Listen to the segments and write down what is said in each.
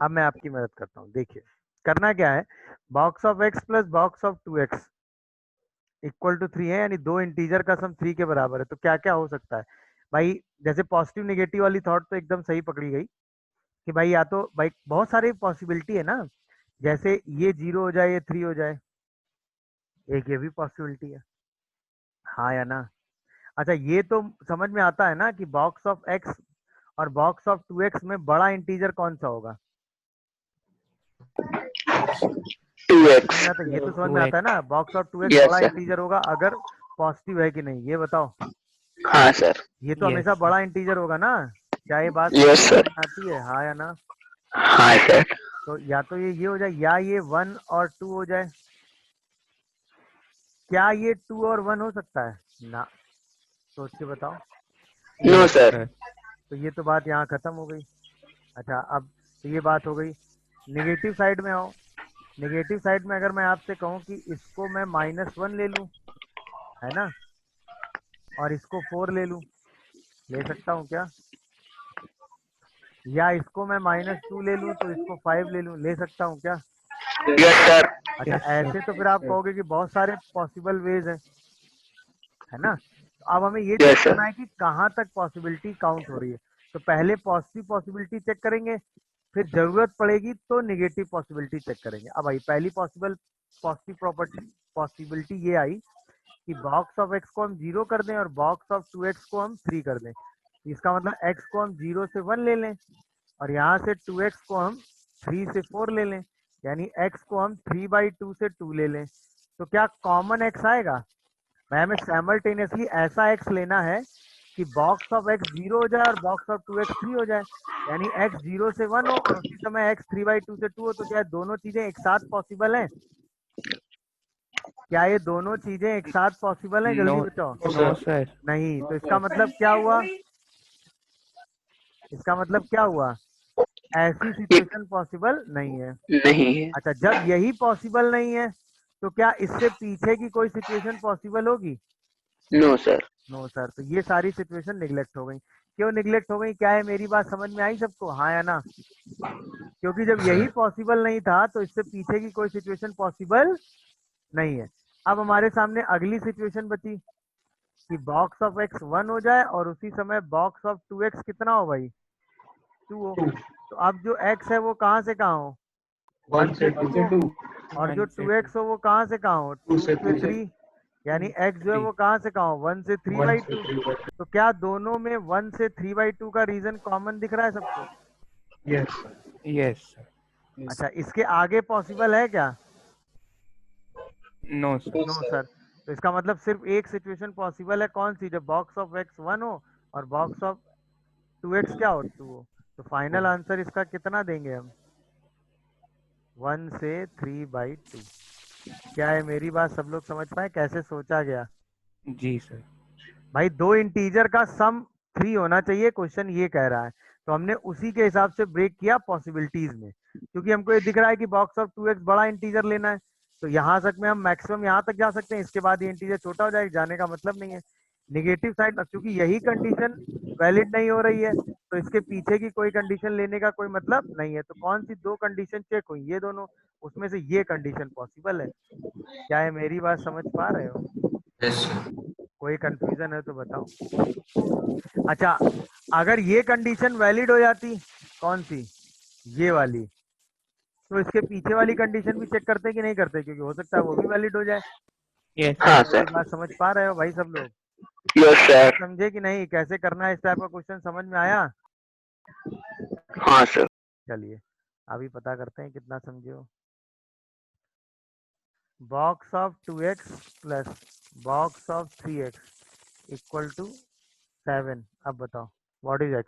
अब मैं आपकी मदद करता हूँ, देखिए करना क्या है। Box of X plus box of 2x equal to 3 है, यानी दो इंटीजर का सम 3 के बराबर है। तो क्या क्या हो सकता है भाई? जैसे पॉजिटिव नेगेटिव वाली थॉट तो एकदम सही पकड़ी गई कि भाई या तो भाई बहुत सारी पॉसिबिलिटी है ना, जैसे ये 0 हो जाए, ये 3 हो जाए, एक ये भी पॉसिबिलिटी है। हाँ या ना? अच्छा, ये तो समझ में आता है ना कि बॉक्स ऑफ एक्स और बॉक्स ऑफ 2x में बड़ा इंटीजर कौन सा होगा? ये समझ 2x। में आता है, ये तो समझ टू में आता है एक्स ना, बॉक्स ऑफ 2x यस बड़ा सर। इंटीजर होगा अगर पॉजिटिव है कि नहीं, ये बताओ। हाँ सर। ये तो हमेशा यस बड़ा इंटीजर होगा ना। क्या ये बात यस समझ सर। में आती है? हाँ या ना? हाँ सर। तो या तो ये हो जाए, या ये 1 और 2 हो जाए। क्या ये 2 और 1 हो सकता है? ना। सोच के बताओ। No yes sir. सर। तो ये तो बात यहाँ खत्म हो गई। अच्छा, अब तो ये बात हो गई। निगेटिव साइड में आओ। निगेटिव साइड में अगर मैं आपसे कहूँ कि इसको मैं -1 ले लूँ, है ना, और इसको 4 ले लूँ, ले सकता हूँ क्या? या इसको मैं -2 ले लूँ तो इसको 5 ले लूँ, ले सकता हूँ क्या? Yes sir. अच्छा, यस सर। ऐसे तो फिर आप कहोगे कि बहुत सारे पॉसिबल वेज हैं, है ना। तो अब हमें ये चेक यस सर। करना है कि कहाँ तक पॉसिबिलिटी काउंट हो रही है। तो पहले पॉजिटिव पॉसिबिलिटी चेक करेंगे, फिर जरूरत पड़ेगी तो निगेटिव पॉसिबिलिटी चेक करेंगे। अब भाई पहली पॉजिटिव प्रॉपर्टी पॉसिबिलिटी ये आई कि बॉक्स ऑफ एक्स को हम 0 कर दें और बॉक्स ऑफ 2x को हम 3 कर दें। इसका मतलब x को हम 0 से 1 ले लें और यहाँ से 2x को हम 3 से 4 ले लें, यानी x को हम 3/2 से 2 ले लें। तो क्या कॉमन x आएगा? मैं हमें साइमल्टेनियसली ऐसा x लेना है कि बॉक्स ऑफ x 0 हो जाए और बॉक्स ऑफ 2x 3 हो जाए, यानी x 0 से 1 हो और उसी समय x 3/2 से 2 हो। तो क्या दोनों चीजें एक साथ पॉसिबल हैं? क्या ये दोनों चीजें एक साथ पॉसिबल हैं? नो। जल्दी बताओ। No sir. नहीं। तो इसका मतलब क्या हुआ? इसका मतलब क्या हुआ? ऐसी ये सिचुएशन पॉसिबल नहीं है। नहीं है। अच्छा, जब यही पॉसिबल नहीं है तो क्या इससे पीछे की कोई सिचुएशन पॉसिबल होगी? No sir. No sir. तो ये सारी सिचुएशन निगलेक्ट हो गई। क्यों निगलेक्ट हो गई? क्या है, मेरी बात समझ में आई सबको? हाँ या ना? क्योंकि जब यही पॉसिबल नहीं था तो इससे पीछे की कोई सिचुएशन पॉसिबल नहीं है। अब हमारे सामने अगली सिचुएशन बची कि बॉक्स ऑफ एक्स 1 हो जाए और उसी समय बॉक्स ऑफ 2x कितना हो भाई? 2 हो। तो अब जो x है वो कहाँ से कहाँ हो? 1 से 2 हो। और जो 1 से 2। 2x हो वो कहाँ से कहाँ हो? 2 से 3। यानी 2 से x जो है 3। वो कहाँ से कहाँ हो? 1 से 3/2। तो क्या दोनों में 1 से 3/2 का रीजन कॉमन दिख रहा है सबको? यस। Yes sir. अच्छा, इसके आगे पॉसिबल है क्या? No sir. No sir. तो इसका मतलब सिर्फ एक सिचुएशन पॉसिबल है, कौन सी? जब बॉक्स ऑफ एक्स 1 हो और बॉक्स ऑफ 2x क्या हो? 2 हो। तो फाइनल आंसर इसका कितना देंगे हम? 1 से 3/2। क्या है, मेरी बात सब लोग समझ पाए कैसे सोचा गया? जी सर। भाई दो इंटीजर का सम 3 होना चाहिए, क्वेश्चन ये कह रहा है। तो हमने उसी के हिसाब से ब्रेक किया पॉसिबिलिटीज में, क्योंकि हमको ये दिख रहा है कि बॉक्स ऑफ 2x बड़ा इंटीजर लेना है। तो यहाँ तक में हम मैक्सिमम यहाँ तक जा सकते हैं, इसके बाद ये इंटीजर छोटा हो जाएगा, जाने का मतलब नहीं है। निगेटिव साइड क्योंकि यही कंडीशन वैलिड नहीं हो रही है तो इसके पीछे की कोई कंडीशन लेने का कोई मतलब नहीं है। तो कौन सी दो कंडीशन चेक हुई? ये दोनों। उसमें से ये कंडीशन पॉसिबल है। क्या है, मेरी बात समझ पा रहे हो? Yes sir. कोई कंफ्यूजन है तो बताओ। अच्छा, अगर ये कंडीशन वैलिड हो जाती, कौन सी? ये वाली। तो इसके पीछे वाली कंडीशन भी चेक करते कि नहीं करते? क्योंकि हो सकता है वो भी वैलिड हो जाए। यस क्या हाँ सर। मेरी सर। बात समझ पा रहे हो भाई सब लोग? Yes sir. समझे कि नहीं? कैसे करना है, इस टाइप का क्वेश्चन समझ में आया? हाँ सर। चलिए अभी पता करते हैं कितना समझे हो। Box of 2x plus box of 3x equal to 7। अब बताओ व्हाट इज x?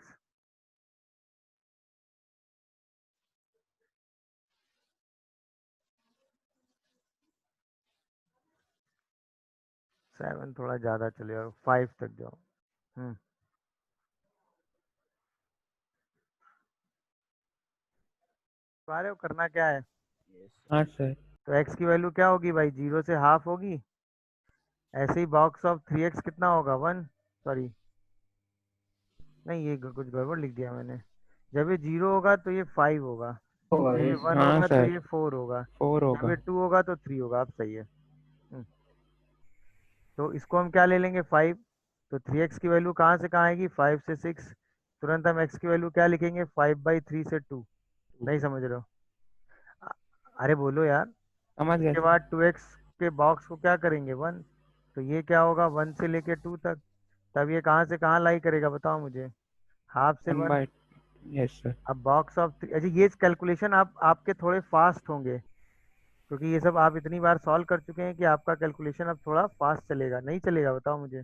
सेवन थोड़ा ज्यादा चलेगा, 5 तक जाओ। हम्म। पा रहे हो करना क्या है? हाँ सर। तो x की वैल्यू क्या होगी भाई? 0 से हाफ होगी। ऐसे ही बॉक्स ऑफ 3x कितना होगा? 1। सॉरी, नहीं, ये कुछ गड़बड़ लिख दिया मैंने। जब ये 0 होगा तो ये 5 होगा। ये 1 हाँ होगा तो सर, ये 4 होगा, 4 जब होगा। ये 2 होगा तो 3 होगा। आप सही है। तो इसको हम क्या ले लेंगे 5। तो 3x की वैल्यू कहाँ से कहाँ आएगी, 5 से 6। तुरंत हम x की वैल्यू क्या लिखेंगे, 5/3 से 2। नहीं समझ रहे हो? अ- अरे बोलो यार। समझ गया इसके सर। बाद 2x के बॉक्स को क्या करेंगे 1। तो ये क्या होगा 1 से लेके 2 तक। तब ये कहाँ से कहाँ लाई करेगा बताओ मुझे, हाफ से 1 1। By, yes sir. अब बॉक्स ऑफ, अच्छा ये कैलकुलेशन आप आपके थोड़े फास्ट होंगे, क्योंकि ये सब आप इतनी बार सॉल्व कर चुके हैं कि आपका कैलकुलेशन अब थोड़ा फास्ट चलेगा। नहीं चलेगा बताओ मुझे?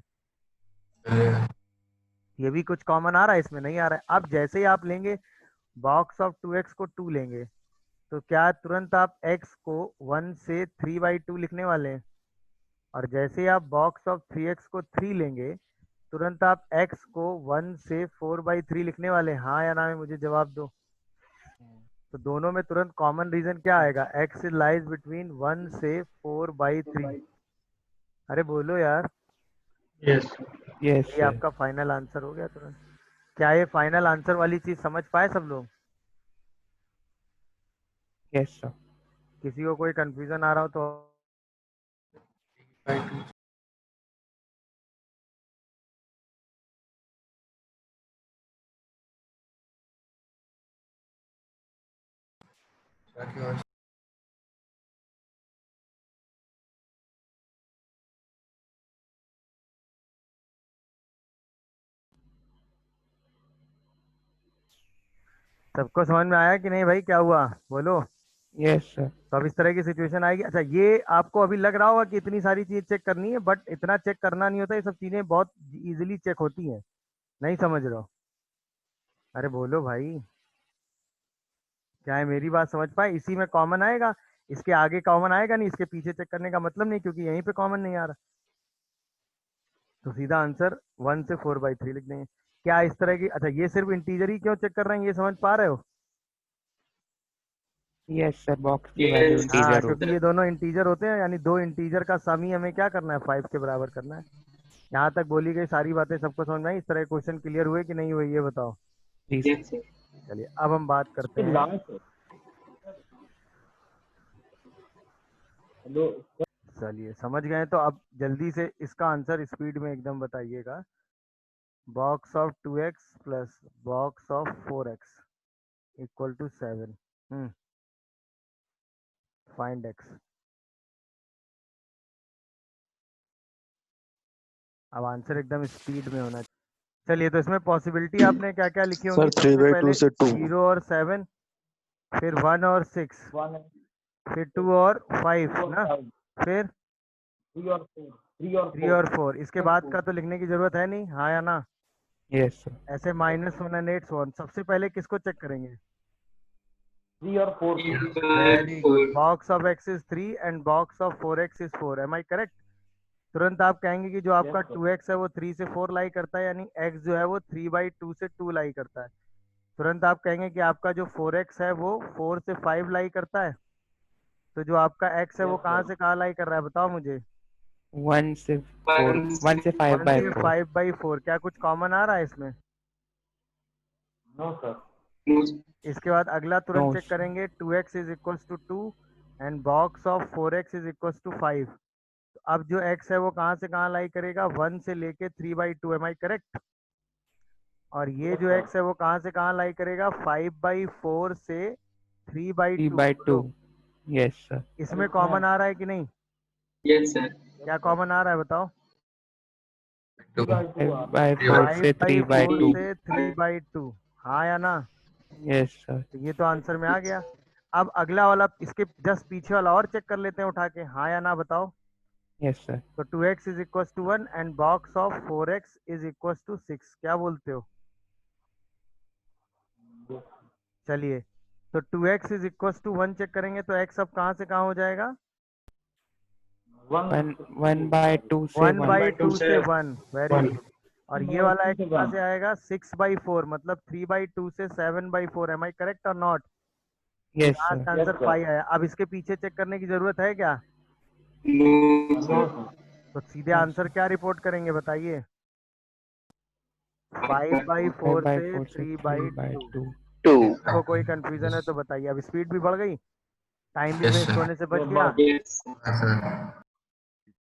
ये भी कुछ कॉमन आ रहा है इसमें, नहीं आ रहा है? अब जैसे ही आप लेंगे बॉक्स ऑफ 2x को 2 लेंगे, तो क्या तुरंत आप x को 1 से 3/2 लिखने वाले हैं? और जैसे ही आप बॉक्स ऑफ 3x को 3 लेंगे, तुरंत आप x को 1 से 4/3 लिखने वाले हैं? हाँ या ना में मुझे जवाब दो। तो दोनों में तुरंत कॉमन रीजन क्या आएगा, x लाइज बिटवीन 1 से 4/3। अरे बोलो यार। यस यस ये सर। आपका फाइनल आंसर हो गया तुरंत। क्या ये फाइनल आंसर वाली चीज समझ पाए सब लोग? Yes sir. किसी को कोई कंफ्यूजन आ रहा हो तो? सबको समझ में आया कि नहीं भाई, क्या हुआ बोलो? Yes sir. तो अब इस तरह की सिचुएशन आएगी। अच्छा ये आपको अभी लग रहा होगा कि इतनी सारी चीज चेक करनी है, बट इतना चेक करना नहीं होता, ये सब चीजें बहुत इजीली चेक होती हैं। नहीं समझ रहे हो? अरे बोलो भाई। क्या है, मेरी बात समझ पाए? इसी में कॉमन आएगा, इसके आगे कॉमन आएगा नहीं, इसके पीछे चेक करने का मतलब नहीं, क्योंकि यहीं पे कॉमन नहीं आ रहा। तो सीधा आंसर 1 से 4/3 लिख देंगे। क्या इस तरह की, अच्छा ये सिर्फ इंटीजर ही क्यों चेक कर रहे हैं, ये समझ पा रहे हो? यस सर, बॉक्स की वैल्यू यस हाँ, इंटीजर क्योंकि होगी। ये दोनों इंटीजर होते हैं, यानी दो इंटीजर का सम ही हमें क्या करना है, 5 के बराबर करना है। यहाँ तक बोली गई सारी बातें सबको समझ में आई? इस तरह क्वेश्चन क्लियर हुए कि नहीं हुए, ये बताओ। जी सर। Yes sir. चलिए अब हम बात करते हैं। हेलो चलिए समझ गए तो अब जल्दी से इसका आंसर स्पीड में एकदम बताइएगा। Box of 2x plus box of 4x equal to 7। Find x। अब आंसर एकदम स्पीड में होना चाहिए। चलिए तो इसमें पॉसिबिलिटी आपने क्या क्या लिखी होंगी, सर सबसे 3/2 पहले से 2। 0 और 7, फिर 1 और 6, फिर 2 और 5 ना, फिर 3 और 4। इसके बाद का तो लिखने की जरूरत है नहीं, हाँ या ना? Yes sir. ऐसे -1 and 8 so on। सबसे पहले किसको चेक करेंगे? Very good. Box of x is 3 and box of 4x is 4। Am I correct? तुरंत आप कहेंगे कि जो आपका 2x है वो 3 से 4 लाई करता है, यानी x जो है वो 3/2 से 2 लाई करता है। तुरंत आप कहेंगे कि आपका जो 4x है वो 4 से 5 लाई करता है। तो जो आपका x है वो कहाँ से कहाँ लाई कर रहा है बताओ मुझे? 1 से 4, 1 से 5 1 बाय से 4। 5/4। क्या कुछ कॉमन आ रहा है इसमें? No sir. इसके बाद अगला नो। तुरंत चेक करेंगे 2x is equal to 2 and box of 4x is equal to 5। अब जो x है वो कहाँ से कहाँ लाई करेगा, 1 से लेके 3/2। Am I correct? और ये जो x है वो कहाँ से कहाँ लाई करेगा, 5/4 से 3 3/2। बाय 2। बोलो यस सर। इसमें कॉमन आ रहा है कि नहीं? Yes sir. क्या कॉमन आ रहा है बताओ? 5 बाय 4 से 3 बाय 5/4 2। से 3/2, हाँ या ना? Yes sir. तो ये तो आंसर में आ गया। अब अगला वाला, इसके जस्ट पीछे वाला और चेक कर लेते हैं उठा के, हाँ या ना बताओ? Yes sir. तो 2x is equal to 1 and box of 4x is equal to 6। क्या बोलते हो? चलिए तो 2x is equal to 1 check करेंगे तो x अब कहाँ से कहाँ हो जाएगा, 1 बाय 2 से 1। 1/2 से 1। Very good. और ये वाला x कहाँ से आएगा, 6/4, मतलब 3/2 से 7/4। एम आई करेक्ट और नॉट? यस यहाँ सर। से आंसर 5 आया। अब इसके पीछे चेक करने की जरूरत है क्या? No sir. तो सीधे आंसर क्या रिपोर्ट करेंगे बताइए? 5 5/4 बाय से 4 से 3 बाय 3/2। 2। 2. को कोई कंफ्यूजन है तो बताइए। अब स्पीड भी बढ़ गई, टाइम भी Yes, वेस्ट sir. होने से बच गया। Yes. Sir.